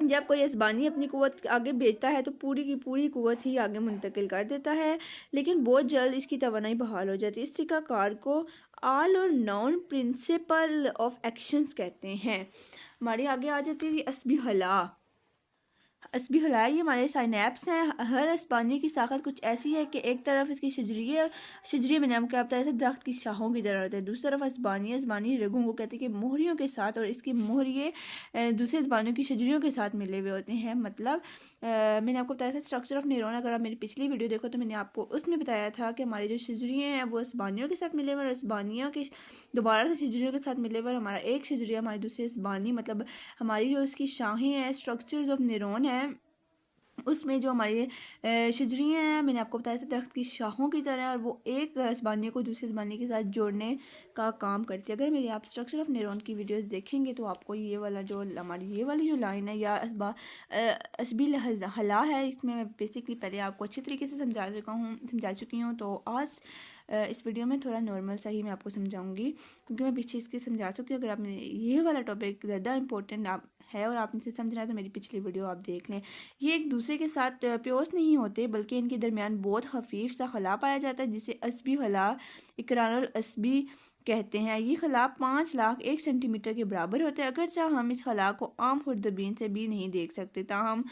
جب کوئی اسبانی اپنی قوت آگے بھیجتا ہے تو پوری کی پوری قوت ہی آگے منتقل کر دیتا ہے، لیکن بہت جلد اس کی توانائی بحال ہو جاتی ہے۔ اس طریقہ کار کو آل اور نون پرنسپل آف ایکشنز کہتے ہیں۔ ہمارے آگے آ جاتی ہے عصبی خلا۔ عصبی خلایا یہ ہمارے سائنیپس ہیں۔ ہر اسپانیے کی ساخت کچھ ایسی ہے کہ ایک طرف اس کی شجریہ میں نے آپ کو کیا بتایا تھا، درخت کی شاخوں کی طرح ہوتا ہے، دوسری طرف اسبانی رگوں کو کہتے ہیں کہ موہریوں کے ساتھ، اور اس کی موہریے دوسرے اسبانیوں کی شجریوں کے ساتھ ملے ہوئے ہوتے ہیں۔ مطلب میں نے آپ کو بتایا تھا اسٹرکچر آف نیورون، اگر آپ میری پچھلی ویڈیو دیکھو تو میں نے آپ کو اس میں بتایا تھا کہ ہمارے جو شجریے ہیں وہ اسبانیوں کے ساتھ ملے ہوئے، اور اسبانیوں کے دوبارہ سے شجریوں کے ساتھ ملے ہوئے، اور ہمارا ایک شجریہ ہماری دوسری اسبانی، مطلب ہماری جو اس کی شاخیں ہیں، اسٹرکچرز آف نیورون ہیں، اس میں جو ہماری شجریاں ہیں میں نے آپ کو بتایا تھا درخت کی شاخوں کی طرح، اور وہ ایک اسبانیے کو دوسرے اسبانیے کے ساتھ جوڑنے کا کام کرتی ہے۔ اگر میری آپ اسٹرکچر آف نیورون کی ویڈیوز دیکھیں گے تو آپ کو یہ والا جو ہماری یہ والی جو لائن ہے یا عصبی خلا ہے، اس میں بیسکلی پہلے آپ کو اچھے طریقے سے سمجھا چکی ہوں، تو آج اس ویڈیو میں تھوڑا نارمل سا ہی میں آپ کو سمجھاؤں گی، کیونکہ میں پیچھے اس کے سمجھا چکی ہوں۔ اگر آپ نے یہ والا ٹاپک زیادہ امپورٹنٹ ہے اور آپ نے اسے سمجھنا ہے تو میری پچھلی ویڈیو آپ دیکھ لیں۔ یہ ایک دوسرے کے ساتھ پیوس نہیں ہوتے، بلکہ ان کے درمیان بہت خفیف سا خلا پایا جاتا ہے جسے عصبی خلا، اقران العصبی کہتے ہیں۔ یہ خلا 5,01,000 سینٹی میٹر کے برابر ہوتا ہے، اگرچہ ہم اس خلا کو عام خوردبین سے بھی نہیں دیکھ سکتے، تاہم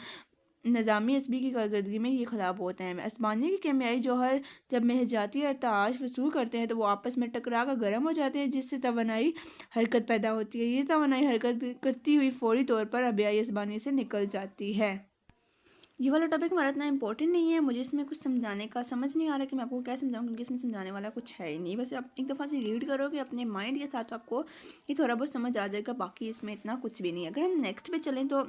نظامی عصبی کی کارکردگی میں یہ خلا بہت اہم ہے۔ اسبانیے کے کیمیائی جوہر جب محیطیاتی ارتعاش وصول کرتے ہیں تو وہ آپس میں ٹکرا کر گرم ہو جاتے ہیں، جس سے توانائی حرکت پیدا ہوتی ہے۔ یہ توانائی حرکت کرتی ہوئی فوری طور پر ابیائی اسبانی سے نکل جاتی ہے۔ یہ والا ٹاپک ہمارا اتنا امپورٹنٹ نہیں ہے، مجھے اس میں کچھ سمجھانے کا سمجھ نہیں آ رہا کہ میں آپ کو کیا سمجھاؤں، کیونکہ اس میں سمجھانے والا کچھ ہے ہی نہیں۔ بس آپ ایک دفعہ سے ریڈ کرو گے اپنے مائنڈ کے ساتھ، تو آپ کو یہ تھوڑا بہت سمجھ آ جائے گا، باقی اس میں اتنا کچھ بھی نہیں ہے۔ اگر ہم نیکسٹ پہ چلیں تو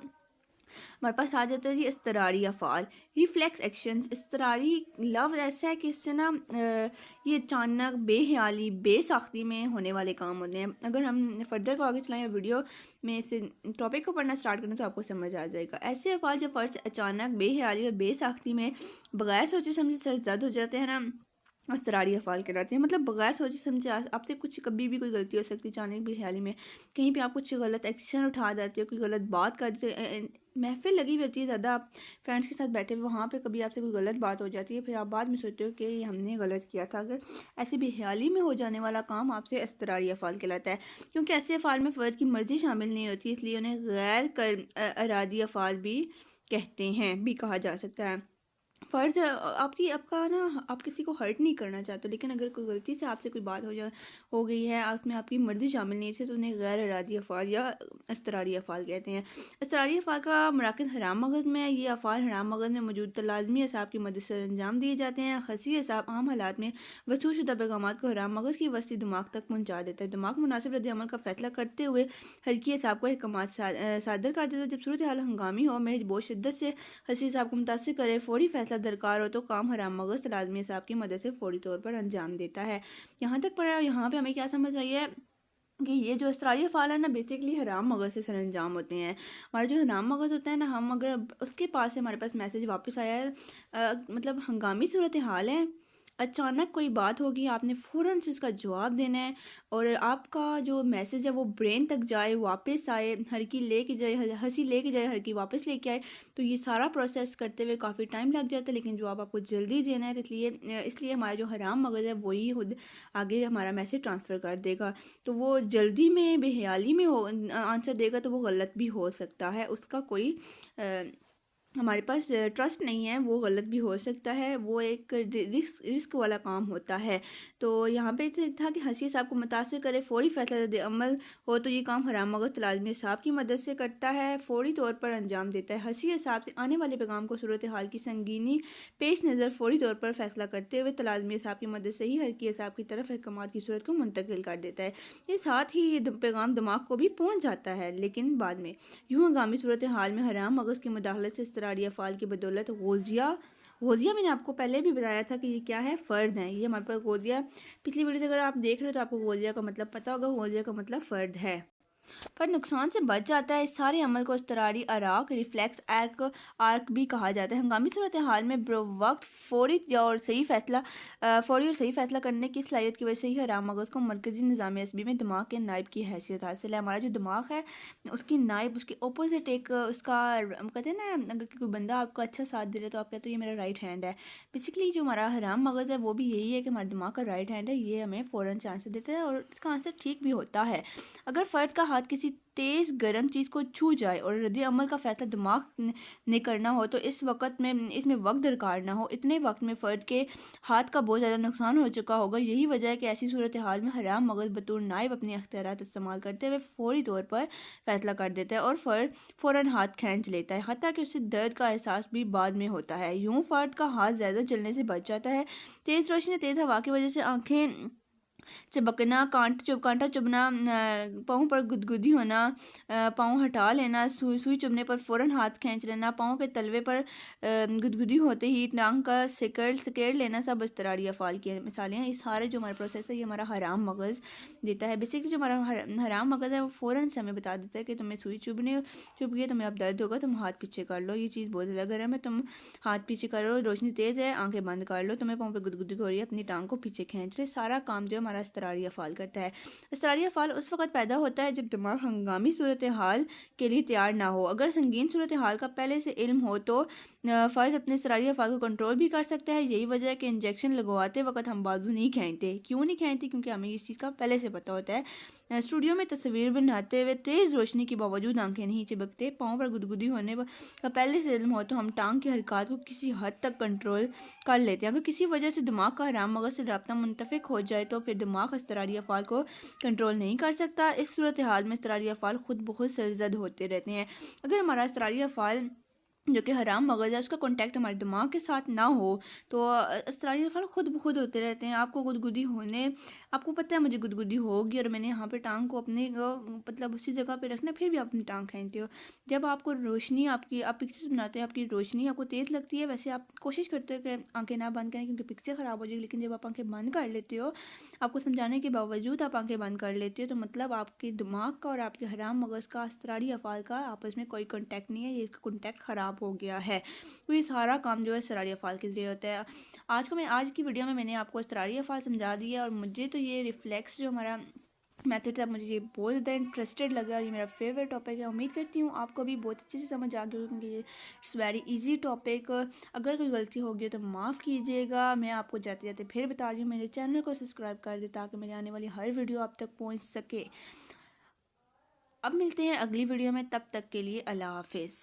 ہمارے پاس آ جاتا ہے جی اضطراری افعال، ریفلیکس ایکشنز۔ اضطراری لفظ ایسا ہے کہ اس سے نا یہ اچانک، بے خیالی، بے ساختی میں ہونے والے کام ہوتے ہیں۔ اگر ہم فردر کو آگے چلائیں اور ویڈیو میں سے ٹاپک کو پڑھنا سٹارٹ کریں تو آپ کو سمجھ آ جائے گا۔ ایسے افعال جو فرد سے اچانک، بے خیالی اور بے ساختی میں بغیر سوچے سمجھے سرزد ہو جاتے ہیں نا، اضطراری افعال کہلاتے ہیں۔ مطلب بغیر سوچے سمجھے آپ سے کچھ کبھی بھی کوئی غلطی ہو سکتی ہے، اچانک بھی خیالی میں کہیں پہ آپ کچھ غلط ایکشن اٹھا جاتے ہو، کوئی غلط بات کرتے، محفل لگی ہوئی ہوتی ہے، زیادہ آپ فرینڈس کے ساتھ بیٹھے ہوئے، وہاں پہ کبھی آپ سے کوئی غلط بات ہو جاتی ہے، پھر آپ بعد میں سوچتے ہو کہ یہ ہم نے غلط کیا تھا۔ اگر ایسے بے خیالی میں ہو جانے والا کام آپ سے اضطراری افعال کہلاتا ہے، کیونکہ ایسے افعال میں فرد کی مرضی شامل نہیں ہوتی، اس لیے انہیں غیر ارادی افعال بھی کہتے ہیں، بھی کہا جا سکتا ہے۔ فرض آپ کا نا، آپ کسی کو ہرٹ نہیں کرنا چاہتے، لیکن اگر کوئی غلطی سے آپ سے کوئی بات ہو گئی ہے، اس میں آپ کی مرضی شامل نہیں تھی، تو انہیں غیر ارادی افعال یا اضطراری افعال کہتے ہیں۔ اضطراری افعال کا مراکز حرام مغز میں ہے۔ یہ افعال حرام مغز میں موجود لازمی اعصاب کی مدد سے انجام دیے جاتے ہیں۔ خصی اعصاب عام حالات میں وصول شدہ پیغامات کو حرام مغز کی وسطی دماغ تک پہنچا دیتا ہے۔ دماغ مناسب رد عمل کا فیصلہ کرتے ہوئے حرکی اعصاب کو احکامات صادر کر دیتا ہے۔ جب صورتحال ہنگامی ہو، محض بہت شدت سے خصی اعصاب کو متاثر کرے، فوری فیصلہ درکار ہو، تو کام حرام مغز لازمی اعصاب کی مدد سے فوری طور پر انجام دیتا ہے۔ یہاں تک پڑھا، یہاں پہ ہمیں کیا سمجھ آئی ہے کہ یہ جو اضطراری افعال ہے نا، بیسکلی حرام مغز سے سر انجام ہوتے ہیں۔ ہمارا جو حرام مغز ہوتا ہے نا، ہم اگر اس کے پاس سے ہمارے پاس میسج واپس آیا ہے، مطلب ہنگامی صورتحال ہے، اچانک کوئی بات ہوگی، آپ نے فوراً سے اس کا جواب دینا ہے، اور آپ کا جو میسج ہے وہ برین تک جائے، واپس آئے، ہرکی لے کے جائے، ہنسی لے کے جائے، ہرکی واپس لے کے آئے، تو یہ سارا پروسیس کرتے ہوئے کافی ٹائم لگ جاتا ہے، لیکن جواب آپ کو جلدی دینا ہے، اس لیے ہمارا جو حرام مغز ہے وہی خود آگے ہمارا میسج ٹرانسفر کر دے گا۔ تو وہ جلدی میں، بے خیالی میں آنسر دے گا تو وہ غلط بھی ہو سکتا ہے، اس کا کوئی ہمارے پاس ٹرسٹ نہیں ہے، وہ غلط بھی ہو سکتا ہے، وہ ایک رسک والا کام ہوتا ہے۔ تو یہاں پہ تھا کہ ہنسی اعصاب کو متاثر کرے، فوری فیصلہ رد عمل ہو، تو یہ کام حرام مغز لازمی اعصاب کی مدد سے کرتا ہے، فوری طور پر انجام دیتا ہے۔ ہنسی اعصاب سے آنے والے پیغام کو صورتحال کی سنگینی پیش نظر فوری طور پر فیصلہ کرتے ہوئے لازمی اعصاب کی مدد سے ہی حرکی اعصاب کی طرف احکامات کی صورت کو منتقل کر دیتا ہے۔ یہ ساتھ ہی یہ پیغام دماغ کو بھی پہنچ جاتا ہے، لیکن بعد میں یوں ہنگامی صورتحال میں حرام مغز کی مداخلت سے اضطراری افعال کی بدولت غوزیہ میں نے آپ کو پہلے بھی بتایا تھا کہ یہ کیا ہے، فرد ہیں۔ یہ ہمارے پاس غوزیہ پچھلی ویڈیو سے اگر آپ دیکھ رہے ہو تو آپ کو غوزیہ کا مطلب پتہ ہوگا، غوزیہ کا مطلب فرد ہے۔ پر نقصان سے بچ جاتا ہے۔ اس سارے عمل کو اضطراری اراک ریفلیکس آرک بھی کہا جاتا ہے۔ ہنگامی صورتحال میں بروقت فوری اور صحیح فیصلہ کرنے کی صلاحیت کی وجہ سے ہی حرام مغز کو مرکزی نظام عصبی میں دماغ کے نائب کی حیثیت حاصل ہے۔ ہمارا جو دماغ ہے اس کی نائب، اس کے اپوزٹ ایک اس کا کہتے ہیں نا، اگر کوئی بندہ آپ کا اچھا ساتھ دے رہا ہے تو آپ کہتے ہیں یہ میرا رائٹ ہینڈ ہے۔ بیسیکلی جو ہمارا حرام مغز ہے وہ بھی یہی ہے کہ ہمارا دماغ کا رائٹ ہینڈ ہے، یہ ہمیں فوراً سے آنسر دیتا ہے اور اس کا آنسر ٹھیک بھی ہوتا ہے۔ اگر فرد کا ہاتھ کسی تیز گرم چیز کو چھو جائے اور رد عمل کا فیصلہ دماغ نے کرنا ہو تو اس میں وقت درکار نہ ہو، اتنے وقت میں فرد کے ہاتھ کا بہت زیادہ نقصان ہو چکا ہوگا۔ یہی وجہ ہے کہ ایسی صورتحال میں حرام مغز بطور نائب اپنے اختیارات استعمال کرتے ہوئے فوری طور پر فیصلہ کر دیتا ہے اور فرد فوراً ہاتھ کھینچ لیتا ہے، حتیٰ کہ اسے درد کا احساس بھی بعد میں ہوتا ہے۔ یوں فرد کا ہاتھ زیادہ جلنے سے بچ جاتا ہے۔ تیز روشنی، تیز ہوا کی وجہ سے آنکھیں چبکنا، کانٹا چبھنا، پاؤں پر گدگدی ہونا، پاؤں ہٹا لینا، سوئی چبھنے پر فوراً ہاتھ کھینچ لینا، پاؤں کے تلوے پر گدگدی ہوتے ہی ٹانگ کا سکیڑ لینا، سب اضطراری افعال کی مثالیں ہیں۔ یہ سارے جو ہمارا پروسیس ہے یہ ہمارا حرام مغز دیتا ہے۔ بیسیکلی جو ہمارا حرام مغز ہے وہ فوراً سے ہمیں بتا دیتا ہے کہ تمہیں سوئی چبھ گئی، تمہیں اب درد ہوگا، تم ہاتھ پیچھے کر لو، یہ چیز بہت زیادہ گرم ہے، تم ہاتھ پیچھے کرو، روشنی تیز ہے، آنکھیں بند کر لو، تمہیں پاؤں پہ گدگدی ہو رہی ہے، اپنی ٹانگ کو پیچھے کھینچ لے۔ سارا کام جو ہمارا اضطراری افعال کرتا ہے۔ اضطراری افعال اس وقت پیدا ہوتا ہے جب دماغ ہنگامی صورتحال کے لیے تیار نہ ہو۔ اگر سنگین صورتحال کا پہلے سے علم ہو تو فرد اپنے اضطراری افعال کو کنٹرول بھی کر سکتا ہے۔ یہی وجہ ہے کہ انجیکشن لگواتے وقت ہم بازو نہیں کھینچتے۔ کیوں نہیں کھینچتے؟ کیونکہ ہمیں اس چیز کا پہلے سے پتہ ہوتا ہے۔ اسٹوڈیو میں تصویر بناتے ہوئے تیز روشنی کے باوجود آنکھیں نہیں چبکتے۔ پاؤں پر گدگدی ہونے کا پہلے سے علم ہو تو ہم ٹانگ کی حرکات کو کسی حد تک کنٹرول کر لیتے ہیں۔ اگر کسی وجہ سے دماغ کا حرام مغز سے رابطہ منطفق ہو جائے تو پھر دماغ اضطراری افعال کو کنٹرول نہیں کر سکتا۔ اس صورتحال میں اضطراری افعال خود بخود سرزد ہوتے رہتے ہیں۔ اگر ہمارا اضطراری افعال جو کہ حرام مغز ہے اس کا کانٹیکٹ ہمارے دماغ کے ساتھ نہ ہو تو اضطراری افعال خود بخود ہوتے رہتے ہیں۔ آپ کو گدگدی ہونے، آپ کو پتہ ہے مجھے گدگدی ہوگی اور میں نے یہاں پہ ٹانگ کو اپنے مطلب اسی جگہ پہ رکھنا، پھر بھی آپ اپنی ٹانگ کھینچتے ہو۔ جب آپ کو روشنی، آپ پکچرز بناتے ہیں، آپ کی روشنی آپ کو تیز لگتی ہے، ویسے آپ کوشش کرتے ہو کہ آنکھیں نہ بند کریں کیونکہ پکچر خراب ہو جائے گی، لیکن جب آپ آنکھیں بند کر لیتے ہو، آپ کو سمجھانے کے باوجود آپ آنکھیں بند کر لیتے ہو تو مطلب آپ کے دماغ کا اور آپ کے حرام مغز کا، اضطراری افعال کا آپس میں کوئی کانٹیکٹ نہیں ہے، یہ کانٹیکٹ خراب ہو گیا ہے۔ تو یہ سارا کام جو ہے اضطراری افعال کے ذریعے ہوتا ہے۔ آج کی ویڈیو میں نے آپ کو اضطراری افعال سمجھا دیا اور مجھے تو یہ ریفلیکس جو ہمارا میتھڈ ہے مجھے یہ بہت زیادہ انٹرسٹڈ لگا اور یہ میرا فیوریٹ ٹاپک ہے۔ امید کرتی ہوں آپ کو بھی بہت اچھے سے سمجھ آ گیا کیونکہ یہ اٹس ویری ایزی ٹاپک۔ اگر کوئی غلطی ہوگی تو معاف کیجیے گا۔ میں آپ کو جاتے جاتے پھر بتا رہی ہوں میرے چینل کو سبسکرائب کر دیں تاکہ میرے آنے والی ہر ویڈیو آپ تک پہنچ سکے۔ اب ملتے ہیں اگلی ویڈیو میں، تب تک کے لیے اللہ حافظ۔